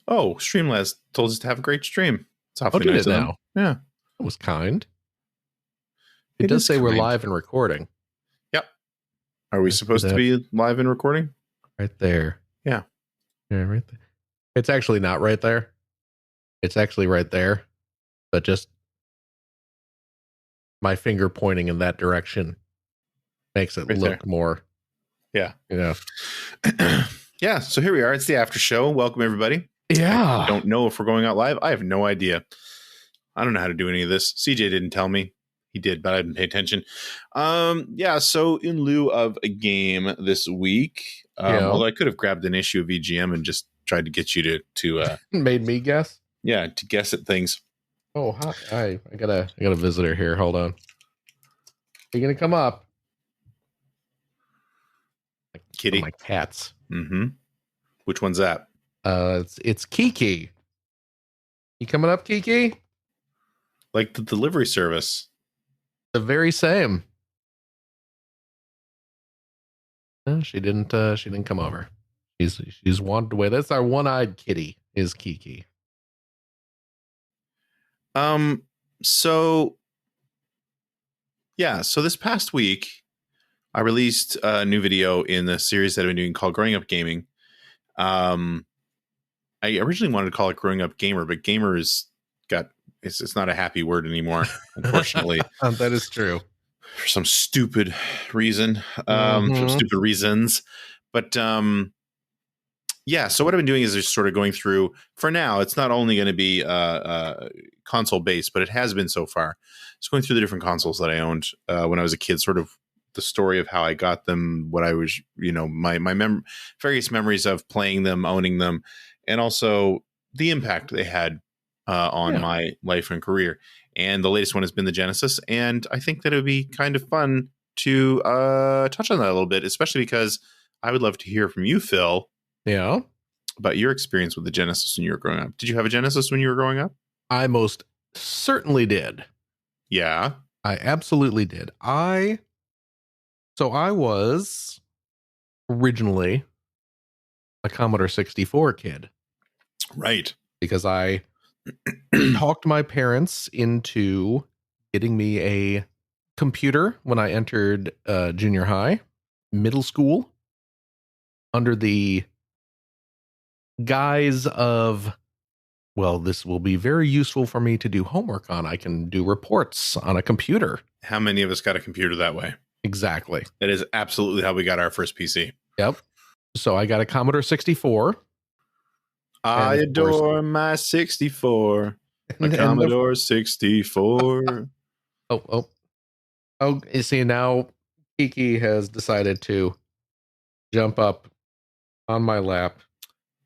Oh, Streamlabs told us to have a great stream. It's awfully did nice it of them. now? Yeah. It was kind. It does is say we're kind. live and recording. Yep. Are we supposed to be live and recording? Right there. Yeah. Yeah, right there. It's actually not right there. It's actually right there. But just my finger pointing in that direction makes it Right look there. more. Yeah. Yeah. Yeah. So here we are. It's the after show. Welcome, everybody. Yeah. I don't know if we're going out live. I have no idea. I don't know how to do any of this. CJ didn't tell me. He did, but I didn't pay attention. Yeah, so in lieu of a game this week, although I could have grabbed an issue of VGM and just tried to get you to made me guess. Yeah, to guess at things. Oh, hi. I got a visitor here. Hold on. Are you gonna come up? Kitty. My cats. Mm-hmm. Which one's that? It's Kiki. You coming up, Kiki? Like the delivery service. The very same. No, she didn't come over. She's wandered away. That's our one-eyed kitty, is Kiki. So this past week I released a new video in the series that I've been doing called Growing Up Gaming. I originally wanted to call it Growing Up Gamer, but gamer it's not a happy word anymore, unfortunately. That is true. For some stupid reason. Some stupid reasons. But yeah, so what I've been doing is just sort of going through, for now, it's not only going to be console based, but it has been so far. It's going through the different consoles that I owned when I was a kid, sort of the story of how I got them, what I was, my various memories of playing them, owning them, and also the impact they had on my life and career. And the latest one has been the Genesis. And I think that it would be kind of fun to touch on that a little bit, especially because I would love to hear from you, Phil. Yeah. About your experience with the Genesis when you were growing up. Did you have a Genesis when you were growing up? I most certainly did. Yeah. I absolutely did. So I was originally a Commodore 64 kid. Right. Because I talked my parents into getting me a computer when I entered junior high, middle school, under the guise of, well, this will be very useful for me to do homework on. I can do reports on a computer. How many of us got a computer that way? Exactly. That is absolutely how we got our first PC. Yep. So I got a Commodore 64. I adore my 64. My Commodore 64. Oh, you see, now Kiki has decided to jump up on my lap.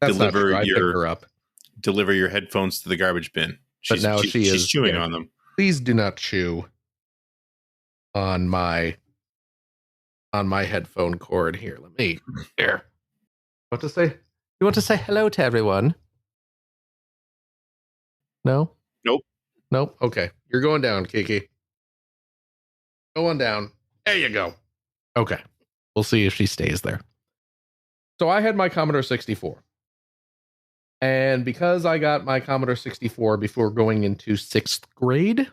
That's not true. I picked her up. Deliver your headphones to the garbage bin. But now she's chewing on them. Please do not chew on my headphone cord. Here, let me. Here. What to say? You want to say hello to everyone? No? Nope. Okay. You're going down, Kiki. Go on down. There you go. Okay. We'll see if she stays there. So I had my Commodore 64. And because I got my Commodore 64 before going into 6th grade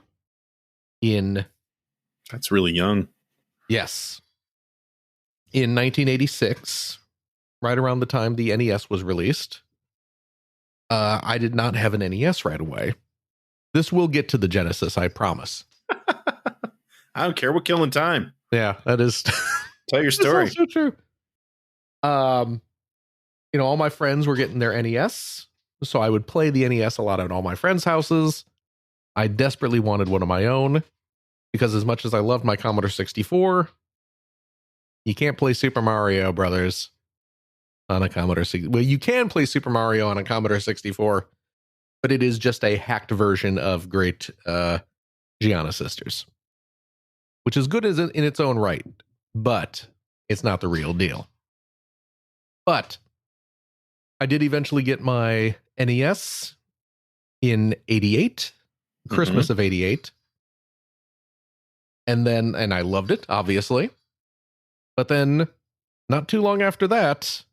That's really young. Yes. In 1986, right around the time the NES was released, I did not have an NES right away. This will get to the Genesis, I promise. I don't care. We're killing time. Yeah, that is. Tell your story. That's so true. All my friends were getting their NES, so I would play the NES a lot at all my friends' houses. I desperately wanted one of my own because as much as I loved my Commodore 64, you can't play Super Mario Brothers on a Commodore 64. Well, you can play Super Mario on a Commodore 64, but it is just a hacked version of Great Gianna Sisters, which is good in its own right, but it's not the real deal. But I did eventually get my NES in 88, Christmas of 88. And I loved it, obviously. But then not too long after that,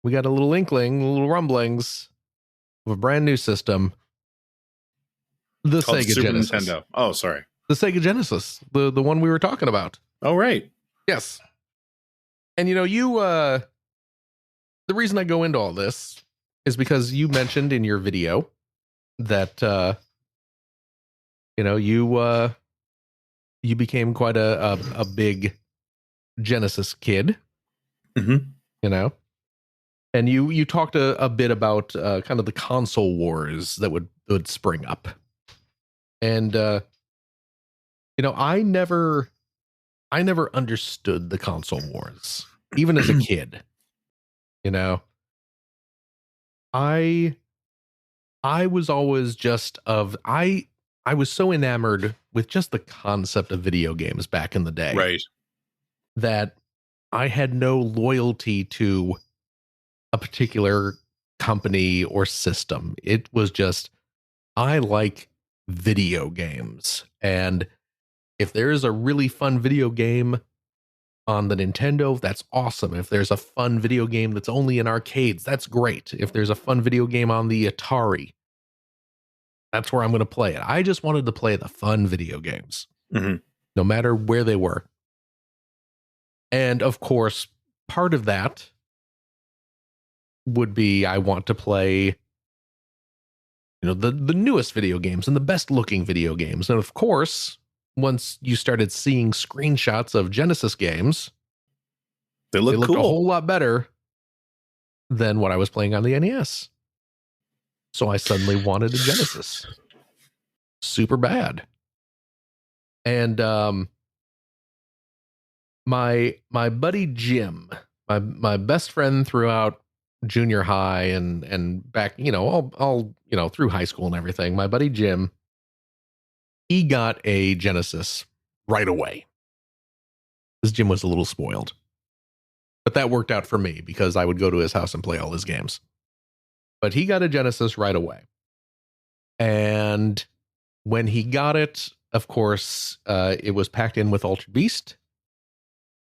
we got a little inkling, little rumblings of a brand new system. The Called Sega Super Genesis. Nintendo. Oh, sorry. The Sega Genesis, the one we were talking about. Oh, right. Yes. And you the reason I go into all this is because you mentioned in your video that you became quite a big Genesis kid. Mm-hmm. And you talked a bit about kind of the console wars that would spring up. And I never understood the console wars, even as a kid. I was always I was so enamored with just the concept of video games back in the day, Right. that I had no loyalty to a particular company or system. It was just, I like video games. And if there's a really fun video game on the Nintendo, that's awesome. If there's a fun video game that's only in arcades, that's great. If there's a fun video game on the Atari, that's where I'm going to play it. I just wanted to play the fun video games, no matter where they were. And of course, part of that would be I want to play, the newest video games and the best looking video games. And of course, once you started seeing screenshots of Genesis games, they looked cool. A whole lot better than what I was playing on the NES. So I suddenly wanted a Genesis. Super bad. And my buddy Jim, my best friend throughout junior high and back, all through high school and everything, my buddy Jim, he got a Genesis right away. This Jim was a little spoiled. But that worked out for me because I would go to his house and play all his games. But he got a Genesis right away. And when he got it, of course, it was packed in with Altered Beast.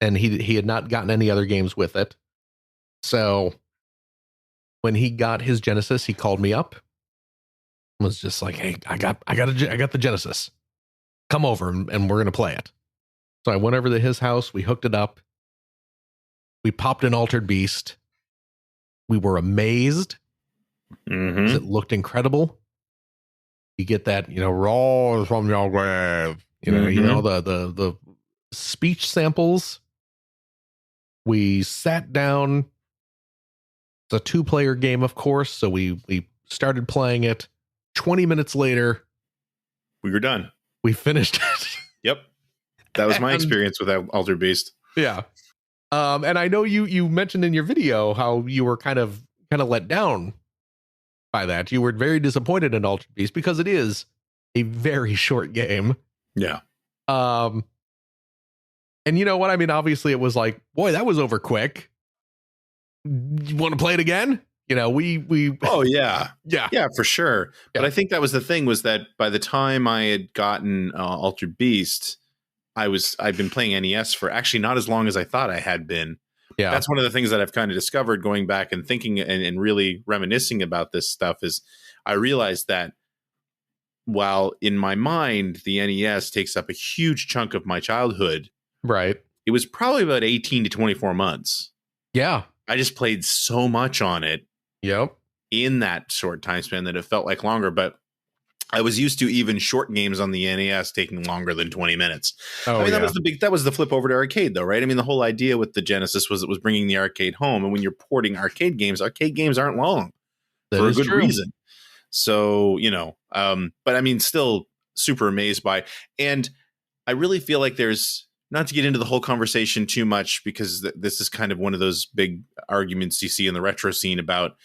And he had not gotten any other games with it. So when he got his Genesis, he called me up. Was just like, hey, I got the Genesis. Come over and we're going to play it. So I went over to his house. We hooked it up. We popped in Altered Beast. We were amazed. It looked incredible. You get that, roll from your grave. The speech samples. We sat down. It's a 2-player game, of course. So we started playing it. 20 minutes later, we were done. We finished it. Yep. That was my experience with Altered Beast. Yeah. And I know you mentioned in your video how you were kind of let down by that. You were very disappointed in Altered Beast because it is a very short game. Yeah. And you know what? I mean, obviously it was like, boy, that was over quick. You want to play it again? We oh yeah for sure. Yeah. But I think that was the thing, was that by the time I had gotten Altered Beast, I'd been playing NES for actually not as long as I thought I had been. Yeah, that's one of the things that I've kind of discovered going back and thinking and really reminiscing about this stuff, is I realized that while in my mind the NES takes up a huge chunk of my childhood, right, it was probably about 18 to 24 months. Yeah, I just played so much on it. Yep. In that short time span that it felt like longer, but I was used to even short games on the NES taking longer than 20 minutes. Oh, I mean, that was the flip over to arcade though, right? I mean, the whole idea with the Genesis was it was bringing the arcade home. And when you're porting arcade games aren't long for a good reason. So, but I mean, still super amazed by, and I really feel like there's, not to get into the whole conversation too much, because this is kind of one of those big arguments you see in the retro scene about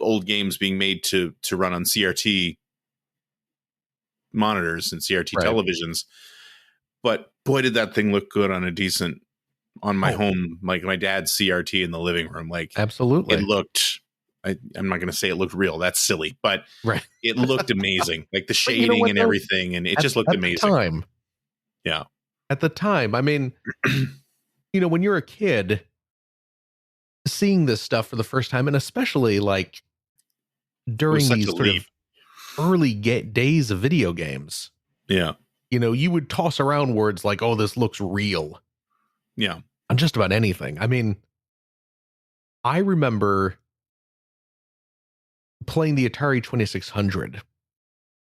old games being made to run on CRT monitors and CRT televisions. But boy, did that thing look good on my home, like my dad's CRT in the living room. Like, absolutely, it looked. I'm not going to say it looked real. That's silly, but it looked amazing. Like the shading and everything, and it just looked amazing. The time. Yeah. At the time, I mean, when you're a kid, seeing this stuff for the first time, and especially like It was during such a these sort leap. of early days of video games. Yeah. You know, you would toss around words like, "Oh, this looks real," Yeah. on just about anything. I mean, I remember playing the Atari 2600,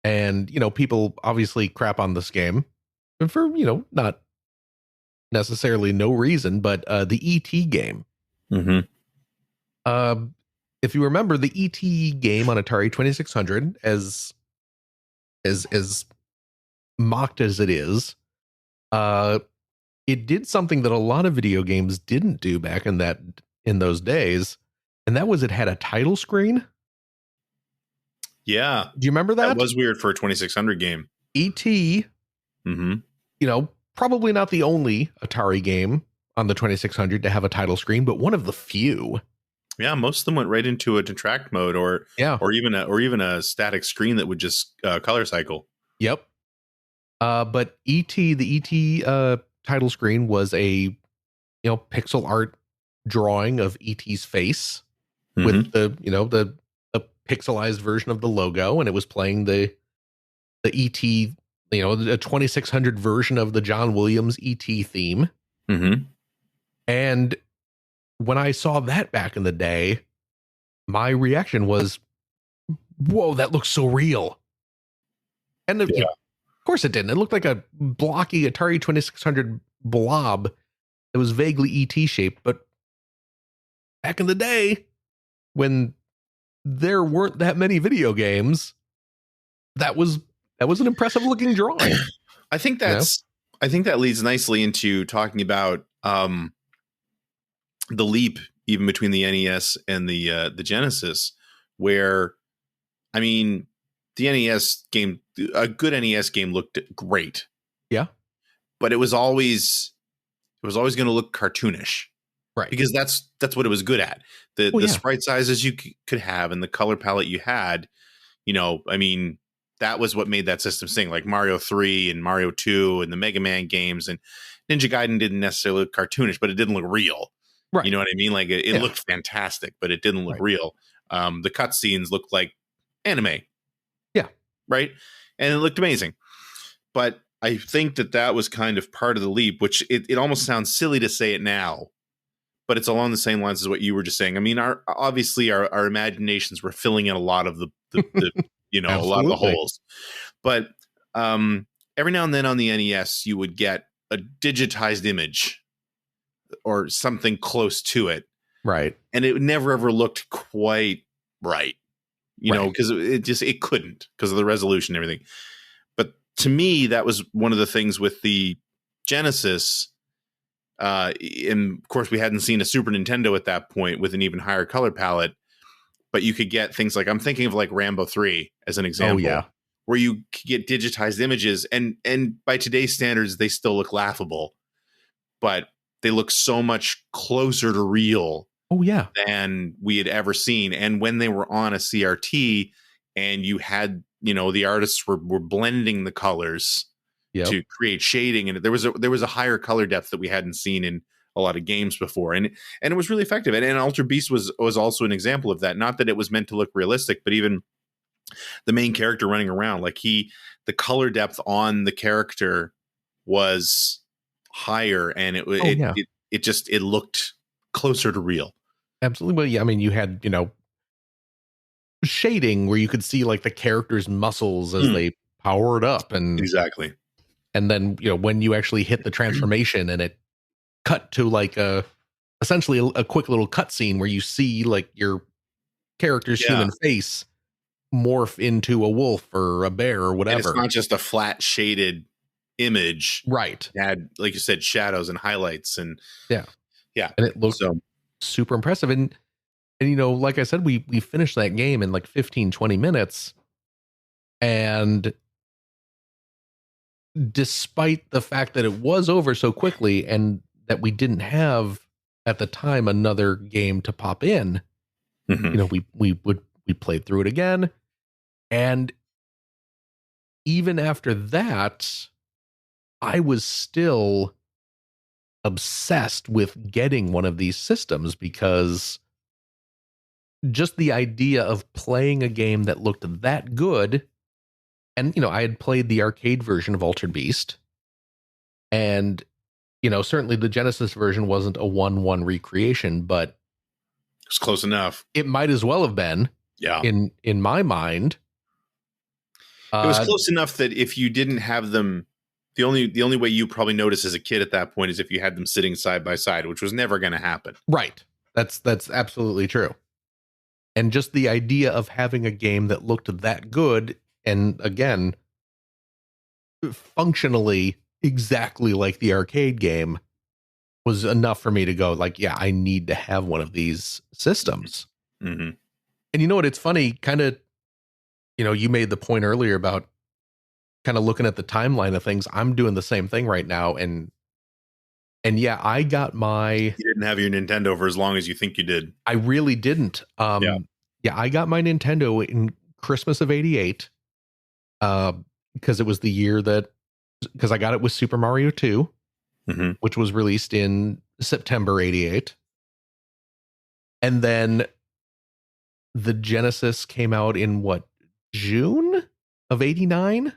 and you know, people obviously crap on this game for, you know, not necessarily no reason, but the ET game. Mm-hmm. Um, if you remember the ET game on Atari 2600, as mocked as it is, uh, it did something that a lot of video games didn't do back in those days, and that was it had a title screen. Yeah. Do you remember That that? was weird for a 2600 game. ET, Mm-hmm. you know, probably not the only Atari game on the 2600 to have a title screen, but one of the few. Yeah, most of them went right into a detract mode, Yeah. or even a static screen that would just color cycle. Yep. But the ET title screen was a, you know, pixel art drawing of ET's face with the, you know, the pixelized version of the logo, and it was playing the ET, you know, the 2600 version of the John Williams ET theme. Mm-hmm. And when I saw that back in the day, my reaction was, "Whoa, that looks so real!" And Yeah. of course it didn't. It looked like a blocky Atari 2600 blob that was vaguely ET shaped. But back in the day, when there weren't that many video games, that was an impressive looking drawing. I think that leads nicely into talking about the leap even between the NES and the Genesis, where, I mean, the NES game, a good NES game looked great. Yeah. But it was always going to look cartoonish. Right. Because that's what it was good at. The sprite sizes you could have and the color palette you had, you know, I mean, that was what made that system sing. Like Mario 3 and Mario 2 and the Mega Man games, and Ninja Gaiden didn't necessarily look cartoonish, but it didn't look real. Right. You know what I mean? Like it looked fantastic, but it didn't look real. The cutscenes looked like anime. Yeah. Right. And it looked amazing. But I think that was kind of part of the leap, which it almost sounds silly to say it now, but it's along the same lines as what you were just saying. I mean, our imaginations were filling in a lot of the you know, a lot of the holes. But every now and then on the NES, you would get a digitized image or something close to it. Right. And it never ever looked quite right, you know, because it couldn't, because of the resolution and everything. But to me, that was one of the things with the Genesis. And of course, we hadn't seen a Super Nintendo at that point with an even higher color palette. But you could get things like, I'm thinking of like Rambo 3 as an example, where you could get digitized images, and by today's standards, they still look laughable, but they look so much closer to real than we had ever seen. And when they were on a CRT and you had, you know, the artists were blending the colors to create shading, and there was a higher color depth that we hadn't seen in a lot of games before, and it was really effective. And Ultra Beast was also an example of that. Not that it was meant to look realistic, but even the main character running around, like the color depth on the character was higher, and it looked closer to real. Absolutely. Well, yeah, I mean, you had, you know, shading where you could see like the character's muscles as they powered up, and exactly. And then, you know, when you actually hit the transformation and it cut to like essentially a quick little cutscene where you see like your character's human face morph into a wolf or a bear or whatever. And it's not just a flat shaded image. Right. It had, like you said, shadows and highlights, and yeah. And it looked super impressive. And you know, like I said, we finished that game in like 15, 20 minutes. And despite the fact that it was over so quickly and that we didn't have at the time another game to pop in, you know, we played through it again. And even after that, I was still obsessed with getting one of these systems because just the idea of playing a game that looked that good. And, I had played the arcade version of Altered Beast. And, certainly the Genesis version wasn't a 1-1 recreation, but it's close enough. It might as well have been. Yeah. In my mind. It was close enough that if you didn't have them, the only way you probably noticed as a kid at that point is if you had them sitting side by side, which was never going to happen. Right. That's absolutely true. And just the idea of having a game that looked that good, and again, functionally exactly like the arcade game, was enough for me to go like, yeah, I need to have one of these systems. Mm-hmm. And you know what? It's funny, kind of, you made the point earlier about kind of looking at the timeline of things. I'm doing the same thing right now. And yeah, I got my... You didn't have your Nintendo for as long as you think you did. I really didn't. Yeah, I got my Nintendo in Christmas of '88 because it was the year because I got it with Super Mario 2, mm-hmm. which was released in September '88. And then the Genesis came out in June of '89?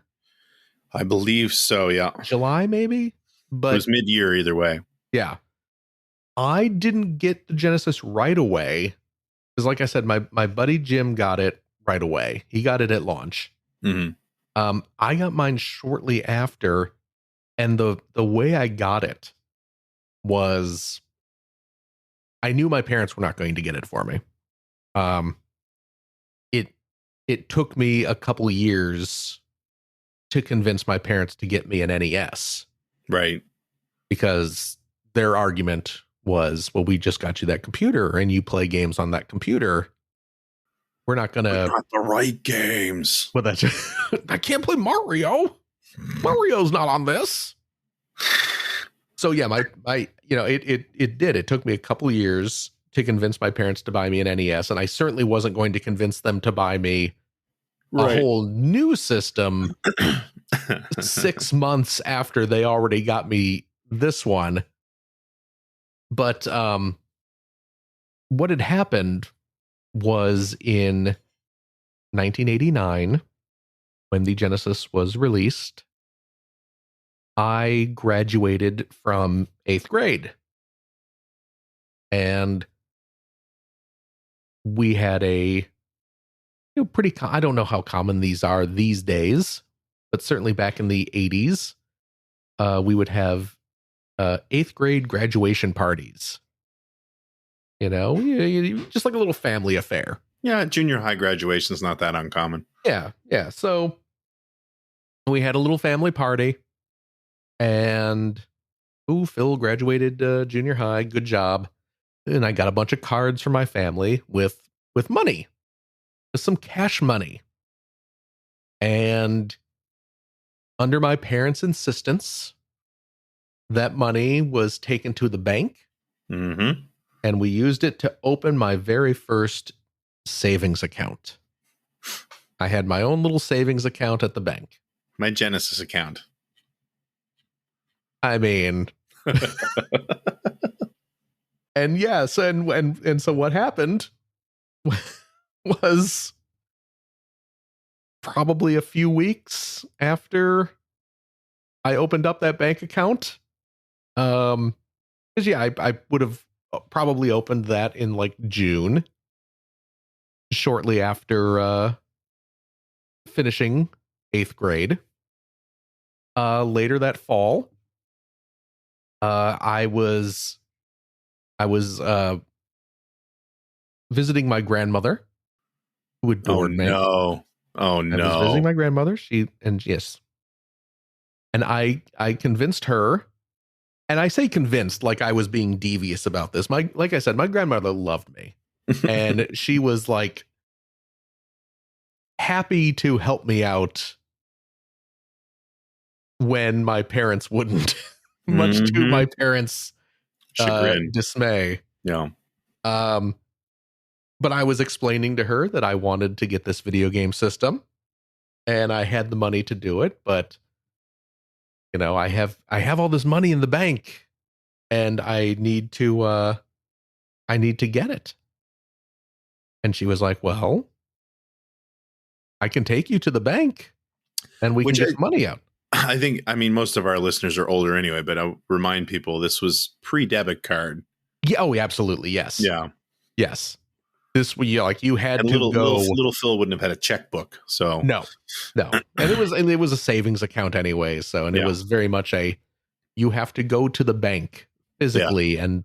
I believe so, yeah. July, maybe? But it was mid-year either way. Yeah. I didn't get the Genesis right away. Because like I said, my buddy Jim got it right away. He got it at launch. Mm-hmm. I got mine shortly after. And the way I got it was I knew my parents were not going to get it for me. It took me a couple years to convince my parents to get me an NES. Right. Because their argument was, well, we just got you that computer and you play games on that computer. We're not going to... Not the right games. Well, that's... I can't play Mario. Mario's not on this. So yeah, it did. It took me a couple years to convince my parents to buy me an NES, and I certainly wasn't going to convince them to buy me a whole new system 6 months after they already got me this one. But what had happened was in 1989, when the Genesis was released, I graduated from 8th grade. And we had a pretty, I don't know how common these are these days, but certainly back in the 80s, we would have 8th grade graduation parties. Just like a little family affair. Yeah, junior high graduation is not that uncommon. Yeah. So we had a little family party, and Phil graduated junior high. Good job. And I got a bunch of cards from my family with money, with some cash money. And under my parents' insistence, that money was taken to the bank. Mm-hmm. And we used it to open my very first savings account. I had my own little savings account at the bank. My Genesis account. I mean... And yes, and so what happened was probably a few weeks after I opened up that bank account. Because I would have probably opened that in like June, shortly after finishing 8th grade. Later that fall, I was visiting my grandmother, who adored me. Oh no! I was visiting my grandmother. And I convinced her, and I say convinced like I was being devious about this. Like I said, my grandmother loved me, and she was like happy to help me out when my parents wouldn't, much to my parents' dismay. Yeah. But I was explaining to her that I wanted to get this video game system, and I had the money to do it. But I have all this money in the bank. and I need to get it. And she was like, well, I can take you to the bank and we can get some money out. I mean, most of our listeners are older anyway, but I'll remind people this was pre-debit card. Yeah. Oh, absolutely. Yes. Yeah. Yes. This was like you had and to go. Little Phil wouldn't have had a checkbook. So no. And it was a savings account anyway. So, and it was very much you have to go to the bank physically and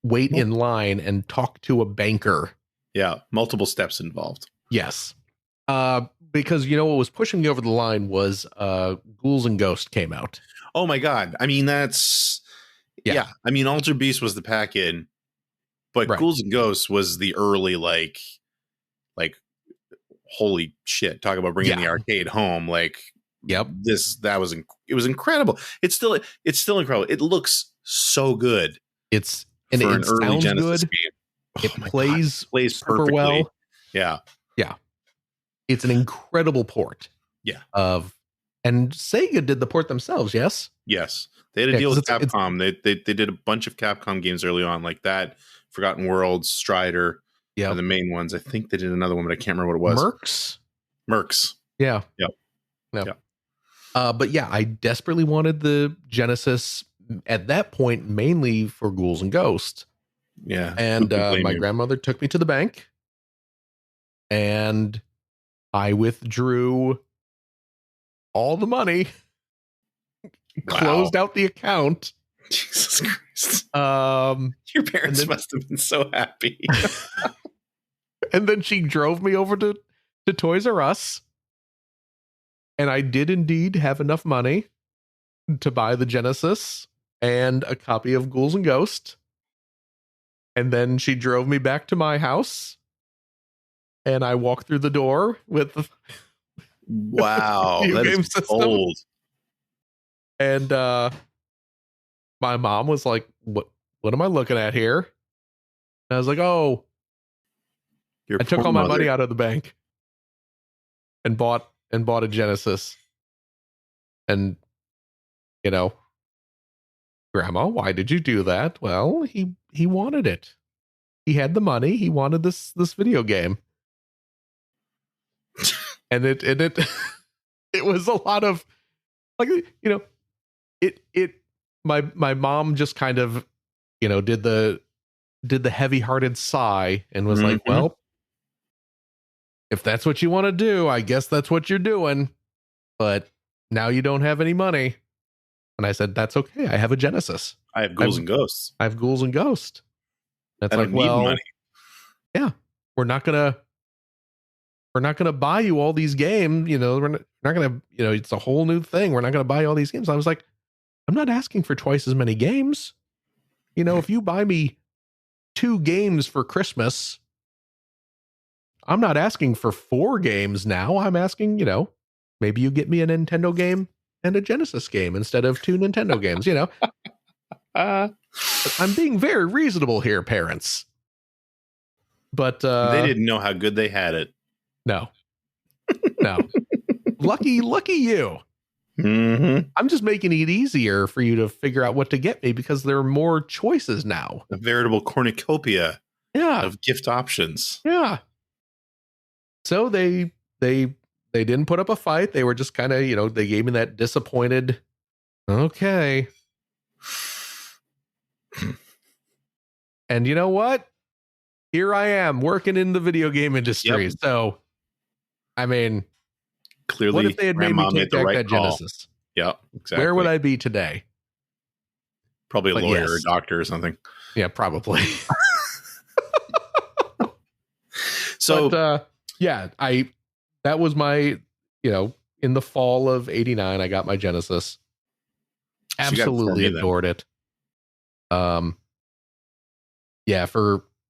wait in line and talk to a banker. Yeah. Multiple steps involved. Yes. Because what was pushing me over the line was Ghouls and Ghosts came out. Oh my God. I mean, that's I mean, Alter Beast was the pack in, but Ghouls and Ghosts was the early like holy shit, talk about bringing the arcade home. Like, it was incredible. It's still incredible. It looks so good. It's for an early Genesis good. Game. It plays perfectly well. Yeah. It's an incredible port. Yeah. And Sega did the port themselves. Yes. They had a deal with Capcom. They did a bunch of Capcom games early on, like that, Forgotten Worlds, Strider. Yeah, the main ones. I think they did another one, but I can't remember what it was. Mercs. Yeah. Yep. No. Yeah. But yeah, I desperately wanted the Genesis at that point, mainly for Ghouls and Ghosts. Yeah. And my grandmother took me to the bank, and I withdrew all the money, closed out the account. Jesus Christ. Your parents must have been so happy. And then she drove me over to Toys R Us. And I did indeed have enough money to buy the Genesis and a copy of Ghouls and Ghosts. And then she drove me back to my house. And I walked through the door with the that game is system. Old. And my mom was like, what am I looking at here? And I was like, oh, I took all my money out of the bank and bought a Genesis. And Grandma, why did you do that? Well, he wanted it. He had the money. He wanted this video game. And it it was a lot of like, my mom just kind of, did the heavy-hearted sigh and was like, well, if that's what you want to do, I guess that's what you're doing. But now you don't have any money. And I said, that's okay. I have a Genesis. I have Ghouls and Ghosts. I have Ghouls and Ghosts. That's I like, don't need money. Yeah, we're not gonna buy you all these games. We're not gonna, it's a whole new thing. We're not gonna buy you all these games. I was like, I'm not asking for twice as many games. If you buy me 2 games for Christmas, I'm not asking for 4 games now. I'm asking, maybe you get me a Nintendo game and a Genesis game instead of 2 Nintendo games, I'm being very reasonable here, parents. But they didn't know how good they had it. No. Lucky you. Mm-hmm. I'm just making it easier for you to figure out what to get me because there are more choices now. A veritable cornucopia of gift options. Yeah. So they didn't put up a fight. They were just kind of, they gave me that disappointed, okay. And you know what? Here I am working in the video game industry. Yep. So, I mean, clearly, what if they had made me take back that Genesis? Yeah, exactly. Where would I be today? Probably a lawyer or a doctor or something. Yeah, probably. So, that was my, in the fall of '89, I got my Genesis. Absolutely adored it.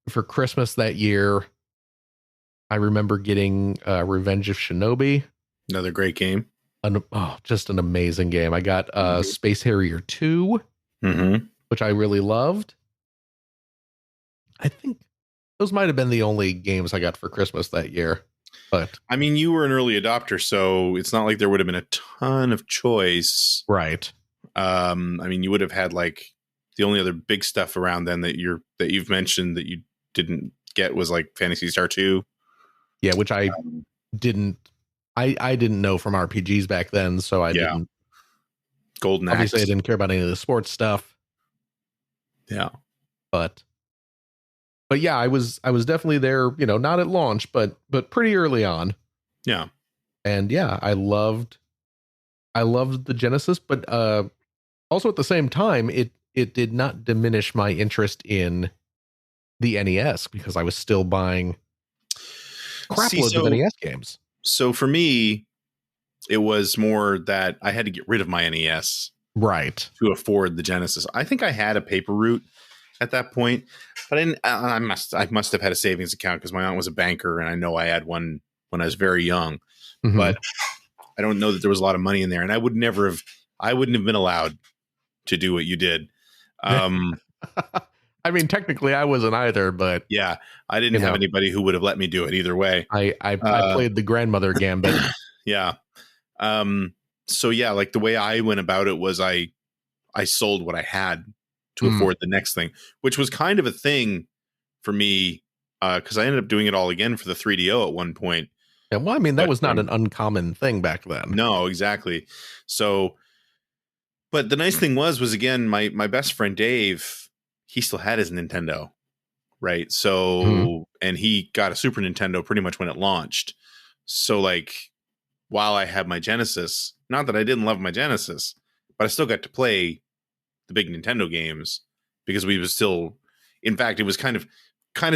For Christmas that year, I remember getting Revenge of Shinobi. Another great game. Just an amazing game. I got Space Harrier 2, which I really loved. I think those might have been the only games I got for Christmas that year. But I mean, you were an early adopter, so it's not like there would have been a ton of choice. Right. I mean, you would have had like the only other big stuff around then that you've mentioned that you didn't get was like Phantasy Star 2. Yeah, which I didn't. I didn't know from RPGs back then, so I didn't. Golden Obviously, Axe. I didn't care about any of the sports stuff. Yeah, but yeah, I was definitely there. Not at launch, but pretty early on. Yeah, and yeah, I loved the Genesis, but also at the same time, it did not diminish my interest in the NES because I was still buying craploads of NES games. So for me, it was more that I had to get rid of my NES, right, to afford the Genesis. I think I had a paper route at that point, but I must have had a savings account because my aunt was a banker, and I know I had one when I was very young. Mm-hmm. But I don't know that there was a lot of money in there, and I wouldn't have been allowed to do what you did. I mean, technically, I wasn't either, but yeah, I didn't have anybody who would have let me do it either way. I played the grandmother gambit. Yeah. So yeah, like the way I went about it was I sold what I had to afford the next thing, which was kind of a thing for me because I ended up doing it all again for the 3DO at one point. Yeah, well, I mean, that was not an uncommon thing back then. No, exactly. So, but the nice thing was again, my best friend Dave, he still had his Nintendo, right? So, and he got a Super Nintendo pretty much when it launched. So, like, while I had my Genesis, not that I didn't love my Genesis, but I still got to play the big Nintendo games because we was still, in fact, it was kind of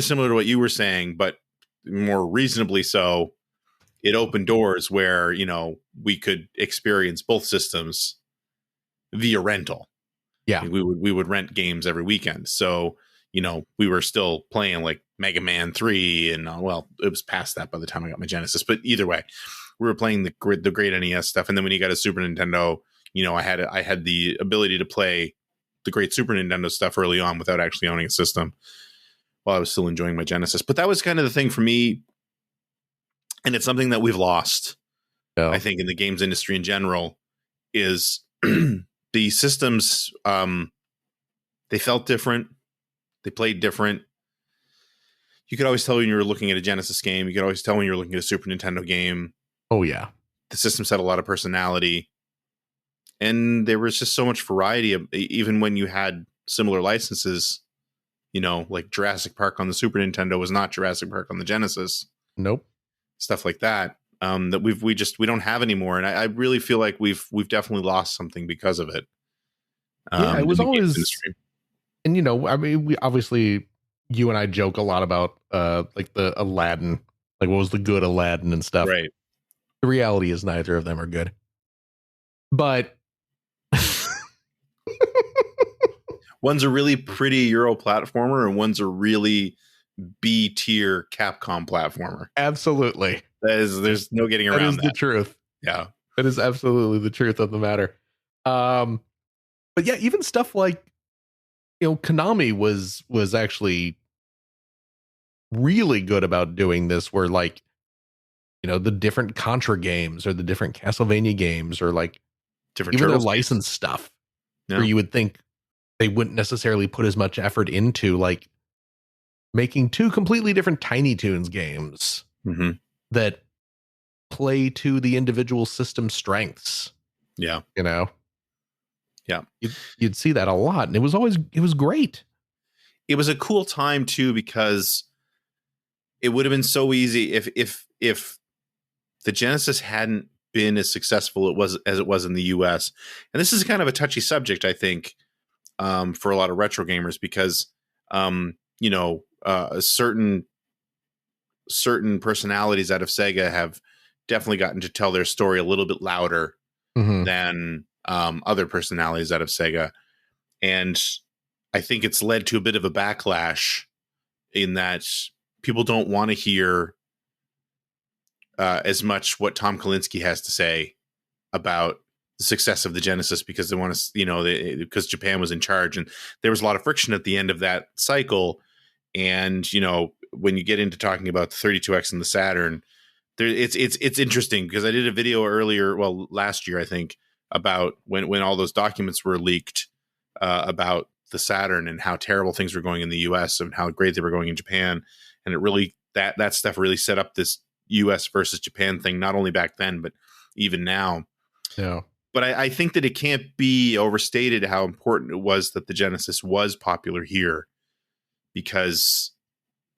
similar to what you were saying, but more reasonably so. It opened doors where, we could experience both systems via rental. Yeah. We would rent games every weekend. So, we were still playing like Mega Man 3 and well, it was past that by the time I got my Genesis, but either way, we were playing the great NES stuff. And then when you got a Super Nintendo, I had the ability to play the great Super Nintendo stuff early on without actually owning a system while I was still enjoying my Genesis. But that was kind of the thing for me. And it's something that we've lost, I think, in the games industry in general, is the systems, they felt different. They played different. You could always tell when you were looking at a Genesis game. You could always tell when you were looking at a Super Nintendo game. Oh, yeah. The systems had a lot of personality. And there was just so much variety, even when you had similar licenses, like Jurassic Park on the Super Nintendo was not Jurassic Park on the Genesis. Nope. Stuff like that, that we don't have anymore. And I really feel like we've definitely lost something because of it. Yeah, it was always, and I mean, we obviously, you and I joke a lot about like the Aladdin, like what was the good Aladdin and stuff. Right. The reality is neither of them are good. But one's a really pretty Euro platformer and one's a really B tier Capcom platformer. Absolutely. There's no getting around that. That is the truth. Yeah. That is absolutely the truth of the matter. But yeah, even stuff like, Konami was actually really good about doing this, where like, the different Contra games or the different Castlevania games or like different even their licensed stuff, where you would think they wouldn't necessarily put as much effort into, like making two completely different Tiny Toons games that play to the individual system strengths. Yeah. Yeah. You'd see that a lot. And it was great. It was a cool time too, because it would have been so easy if the Genesis hadn't been as successful as it was in the US. And this is kind of a touchy subject, I think, for a lot of retro gamers, because certain personalities out of Sega have definitely gotten to tell their story a little bit louder than other personalities out of Sega. And I think it's led to a bit of a backlash in that people don't want to hear as much what Tom Kalinske has to say about the success of the Genesis, because they want to, because Japan was in charge, and there was a lot of friction at the end of that cycle. And, when you get into talking about the 32X and the Saturn, it's interesting, because I did a video last year, I think, about when all those documents were leaked, about the Saturn and how terrible things were going in the US and how great they were going in Japan. And it really, that stuff really set up this US versus Japan thing, not only back then, but even now. Yeah. But I think that it can't be overstated how important it was that the Genesis was popular here, because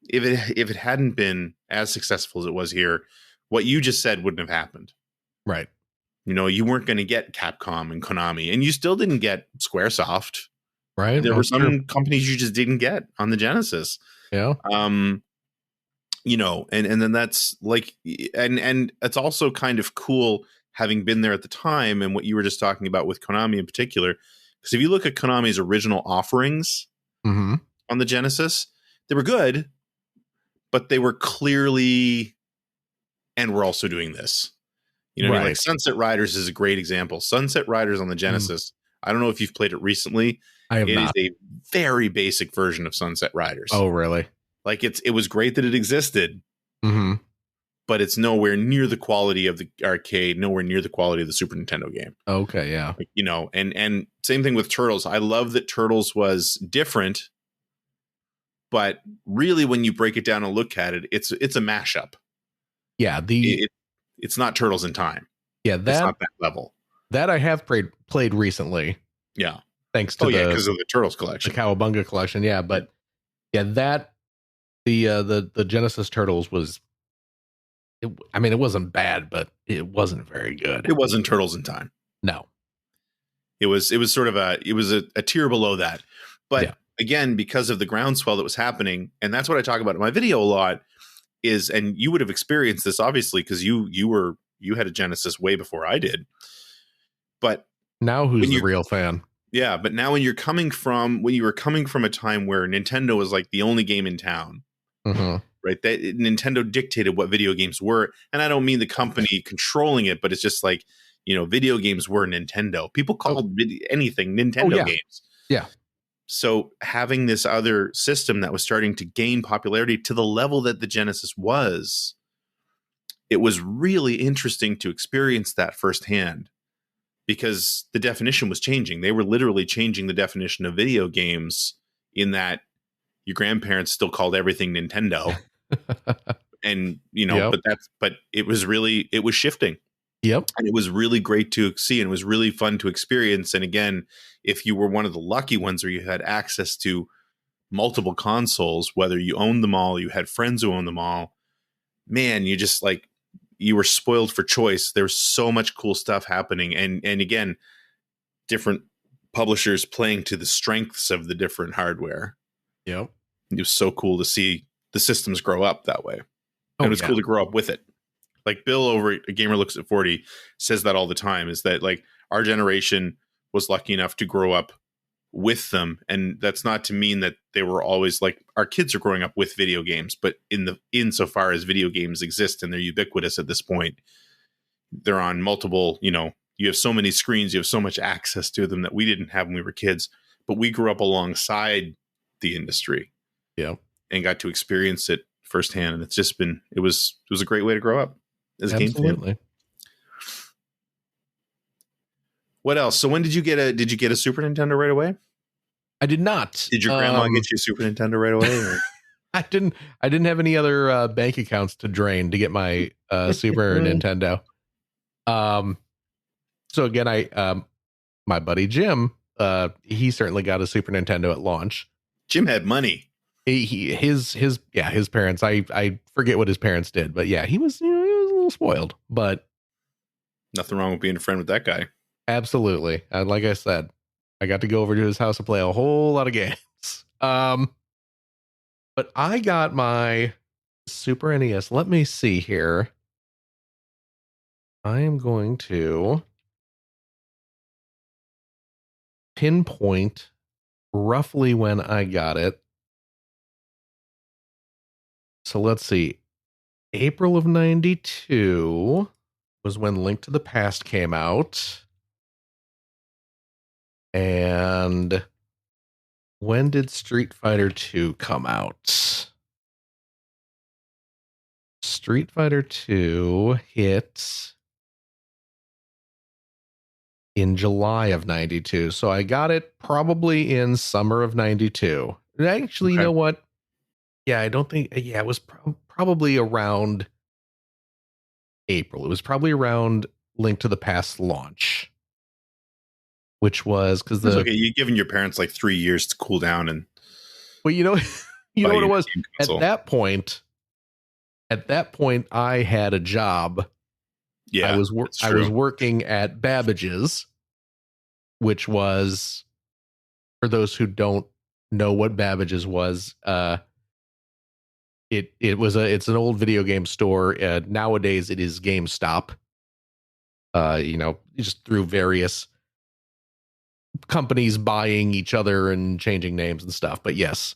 if it hadn't been as successful as it was here, what you just said wouldn't have happened. Right. You know, you weren't going to get Capcom and Konami, and you still didn't get Squaresoft. Right. There were some companies you just didn't get on the Genesis. Yeah. You know, and then that's like, and it's also kind of cool having been there at the time, and what you were just talking about with Konami in particular, because if you look at Konami's original offerings on the Genesis, they were good, but they were clearly, and we're also doing this. You know what I mean? Like Sunset Riders is a great example. Sunset Riders on the Genesis. I don't know if you've played it recently. I have not. It is a very basic version of Sunset Riders. Oh, really? Like it was great that it existed, but it's nowhere near the quality of the arcade, nowhere near the quality of the Super Nintendo game. Okay, yeah. You know, and same thing with Turtles. I love that Turtles was different, but really when you break it down and look at it, it's a mashup. Yeah, it's not Turtles in Time. Yeah, it's not that level. That I have played recently. Yeah. Thanks to because of the Turtles collection. The Cowabunga collection, yeah, but that the Genesis Turtles was it wasn't bad, but it wasn't very good. It wasn't Turtles in Time. No. It was sort of a tier below that. But again, because of the groundswell that was happening, and that's what I talk about in my video a lot, is, and you would have experienced this obviously because you had a Genesis way before I did. But now who's the real fan? Yeah, but now when you were coming from a time where Nintendo was like the only game in town, right? That Nintendo dictated what video games were, and I don't mean the company controlling it, but it's just like, you know, video games were Nintendo. People called anything Nintendo games. Yeah. So having this other system that was starting to gain popularity to the level that the Genesis was, it was really interesting to experience that firsthand. Because the definition was changing. They were literally changing the definition of video games, in that your grandparents still called everything Nintendo. And, you know, but it was shifting. Yep. And it was really great to see, and it was really fun to experience. And again, if you were one of the lucky ones where you had access to multiple consoles, whether you owned them all, you had friends who owned them all, man, you just like, you were spoiled for choice. There's so much cool stuff happening. And again, different publishers playing to the strengths of the different hardware. Yep. It was so cool to see the systems grow up that way. And it was cool to grow up with it. Like Bill over at A Gamer Looks at 40 says that all the time, is that like our generation was lucky enough to grow up with them. And that's not to mean that they were always like, our kids are growing up with video games, but insofar as video games exist and they're ubiquitous at this point, they're on multiple, you know, you have so many screens, you have so much access to them that we didn't have when we were kids, but we grew up alongside the industry. Yeah. And got to experience it firsthand. And it's just been, it was a great way to grow up as a game fan. What else? So when did you get a Super Nintendo right away? I did not. Did your grandma get you a Super Nintendo right away? Or? I didn't have any other bank accounts to drain to get my Super Nintendo. So again, my buddy Jim, he certainly got a Super Nintendo at launch. Jim had money. His parents. I forget what his parents did, but yeah, he was a little spoiled. But nothing wrong with being a friend with that guy. Absolutely. And like I said, I got to go over to his house and play a whole lot of games. But I got my Super NES. Let me see here. I am going to pinpoint roughly when I got it. So let's see. April of 92 was when Link to the Past came out. And when did Street Fighter 2 come out? Street Fighter 2 hit in July of 92. So I got it probably in summer of 92. Actually, you Okay. know what? Yeah, I don't think, yeah, it was probably around April. It was probably around Link to the Past launch, which was because That's okay. You've given your parents like 3 years to cool down and well, you know, you know buy what you it a was game console. at that point, I had a job. Yeah, that's I was true. working at Babbage's, which was, for those who don't know what Babbage's was, it's an old video game store. Nowadays, it is GameStop. Just through various companies buying each other and changing names and stuff. But yes,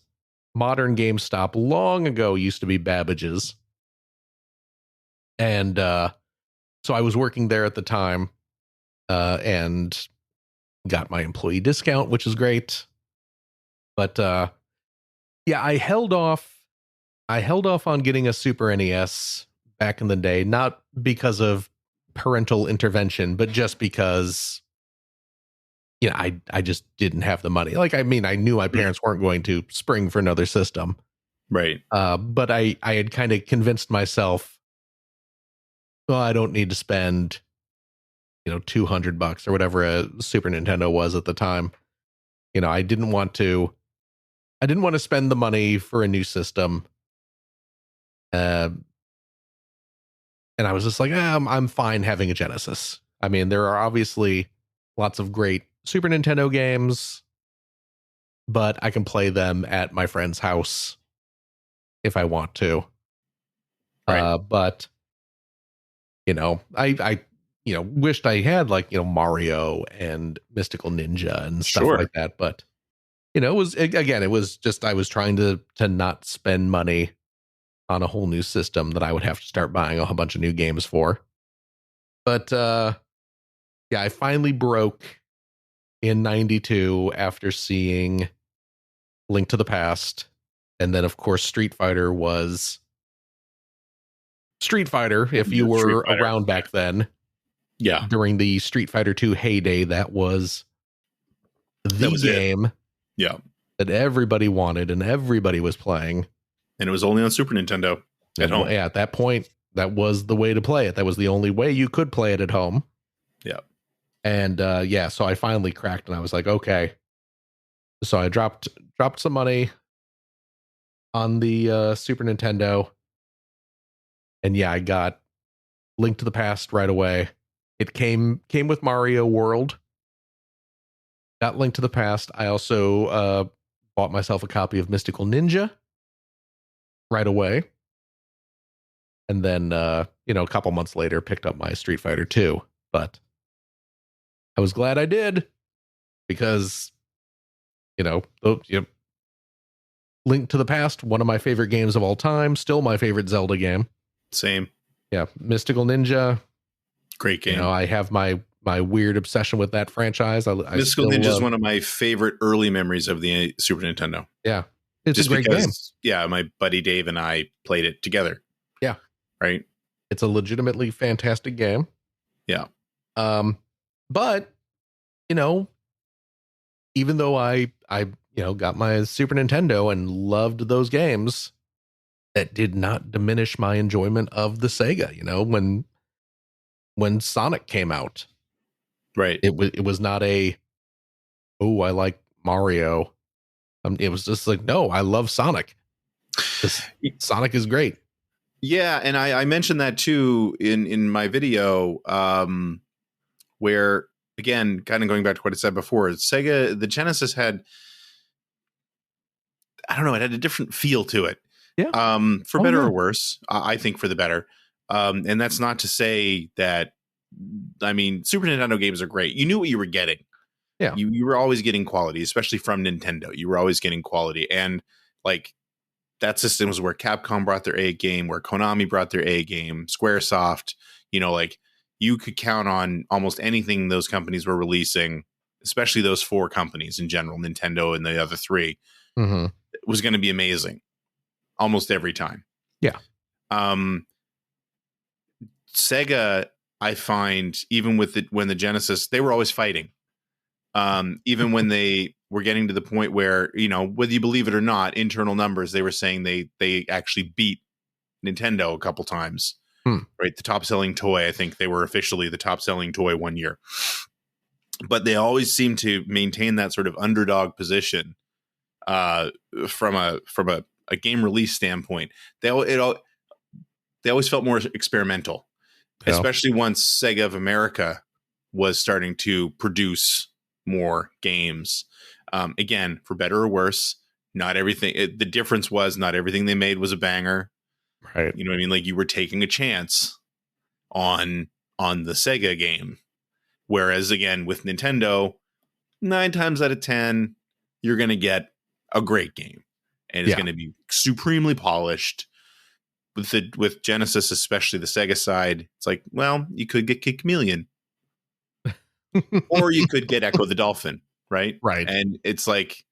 modern GameStop long ago used to be Babbage's, and so I was working there at the time, and got my employee discount, which is great. But yeah, I held off. I held off on getting a Super NES back in the day, not because of parental intervention, but just because I just didn't have the money. Like, I mean, I knew my Mm, parents weren't going to spring for another system, right. but I had kind of convinced myself, well, I don't need to spend $200 or whatever a Super Nintendo was at the time. I didn't want to. I didn't want to spend the money for a new system. Uh, and I was just like, I'm fine having a Genesis. I mean, there are obviously lots of great Super Nintendo games, but I can play them at my friend's house if I want to. Right. But I wished I had, like, Mario and Mystical Ninja and stuff Sure. like that. But it was just, I was trying to not spend money on a whole new system that I would have to start buying a whole bunch of new games for. But yeah, I finally broke in 92 after seeing Link to the Past. And then, of course, Street Fighter was Street Fighter. If you The Street were Fighter. around back then, Yeah, during the Street Fighter 2 heyday, that was that the was it. game Yeah, that everybody wanted and everybody was playing. and it was only on Super Nintendo at home. Yeah, at that point, that was the way to play it. That was the only way you could play it at home. Yeah. And yeah, so I finally cracked, and I was like, okay. So I dropped some money on the Super Nintendo, and yeah, I got Link to the Past right away. It came with Mario World. Got Link to the Past. I also bought myself a copy of Mystical Ninja right away, and then a couple months later picked up my Street Fighter 2. But I was glad I did, because Link to the Past, one of my favorite games of all time, still my favorite Zelda game. Same. Yeah, Mystical Ninja. Great game. I have my weird obsession with that franchise. I Mystical still Ninja is love. one of my favorite early memories of the Super Nintendo. Yeah, it's Just a great game. because, yeah, my buddy Dave and I played it together. Yeah, Right. it's a legitimately fantastic game. Yeah. But even though I got my Super Nintendo and loved those games, that did not diminish my enjoyment of the Sega. When Sonic came out, Right. it was not a, oh, I like Mario. It was just like, no, I love Sonic. Sonic is great. Yeah, and I mentioned that too in my video, where, again, kind of going back to what I said before, Sega, the Genesis had, I don't know, it had a different feel to it. Yeah. For better or worse, I think for the better. And that's not to say that, I mean, Super Nintendo games are great. You knew what you were getting. Yeah. You were always getting quality, especially from Nintendo. You were always getting quality. And like, that system was where Capcom brought their A game, where Konami brought their A game, Squaresoft, like, you could count on almost anything those companies were releasing, especially those four companies in general, Nintendo and the other three, was going to be amazing almost every time. Yeah. Sega I find even with when the Genesis, they were always fighting. Even when they were getting to the point where, whether you believe it or not, internal numbers, they were saying they actually beat Nintendo a couple times. Right, the top selling toy. I think they were officially the top selling toy one year. But they always seem to maintain that sort of underdog position from a game release standpoint. They always felt more experimental, especially once Sega of America was starting to produce more games. Again, for better or worse, not everything. The difference was not everything they made was a banger. Right. You know what I mean? Like, you were taking a chance on the Sega game. Whereas, again, with Nintendo, 9 times out of 10, you're going to get a great game. And it's going to be supremely polished. With Genesis, especially the Sega side, it's like, well, you could get Kid Chameleon. Or you could get Echo the Dolphin, right? Right. And it's like,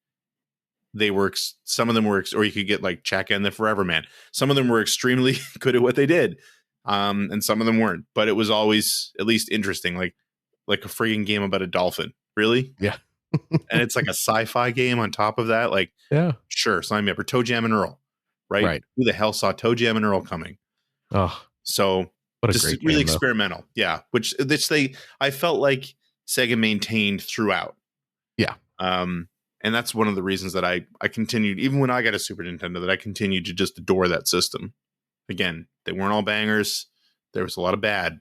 some of them were, or you could get like Chaka and the Forever Man. Some of them were extremely good at what they did. And some of them weren't. But it was always at least interesting. Like a freaking game about a dolphin. Really? Yeah. And it's like a sci-fi game on top of that. Like, sure, sign me up. Or Toe Jam and Earl, right? Who the hell saw Toe Jam and Earl coming? Oh, so just really experimental. Yeah, which I felt like Sega maintained throughout. Yeah. And that's one of the reasons that I continued, even when I got a Super Nintendo, that I continued to just adore that system. Again, they weren't all bangers. There was a lot of bad.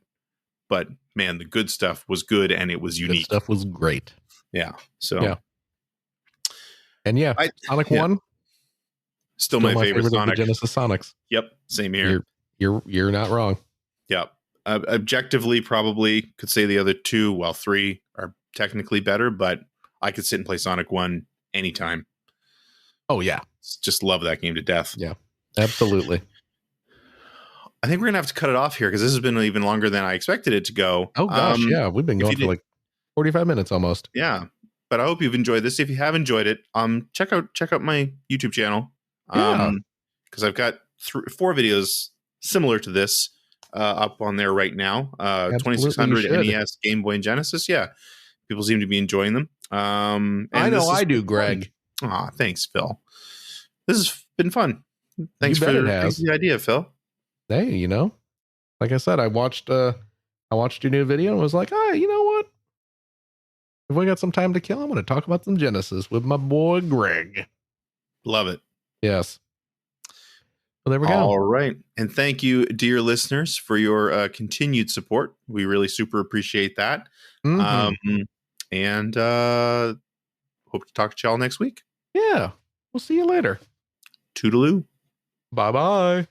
But man, the good stuff was good, and it was unique. Good stuff was great. Yeah. So. Yeah. And Sonic 1, still my favorite Sonic. Of the Genesis Sonics. Yep. Same here. You're not wrong. Yep. Objectively, probably could say the other 2, while 3 are technically better, but I could sit and play Sonic 1 anytime. Oh yeah. Just love that game to death. Yeah. Absolutely. I think we're going to have to cut it off here because this has been even longer than I expected it to go. Oh, gosh. Yeah. We've been going for like 45 minutes almost. Yeah. But I hope you've enjoyed this. If you have enjoyed it, check out my YouTube channel. Because I've got 4 videos similar to this up on there right now. 2600 NES, Game Boy, and Genesis. Yeah. People seem to be enjoying them. And I know I do, Greg. Aw, thanks, Phil. This has been fun. Thanks for the idea, Phil. Hey, like I said, I watched your new video and was like, you know what? If we got some time to kill, I'm going to talk about some Genesis with my boy Greg. Love it. Yes. Well, there we go. All right. And thank you, dear listeners, for your continued support. We really super appreciate that. Mm-hmm. And hope to talk to y'all next week. Yeah. We'll see you later. Toodaloo. Bye-bye.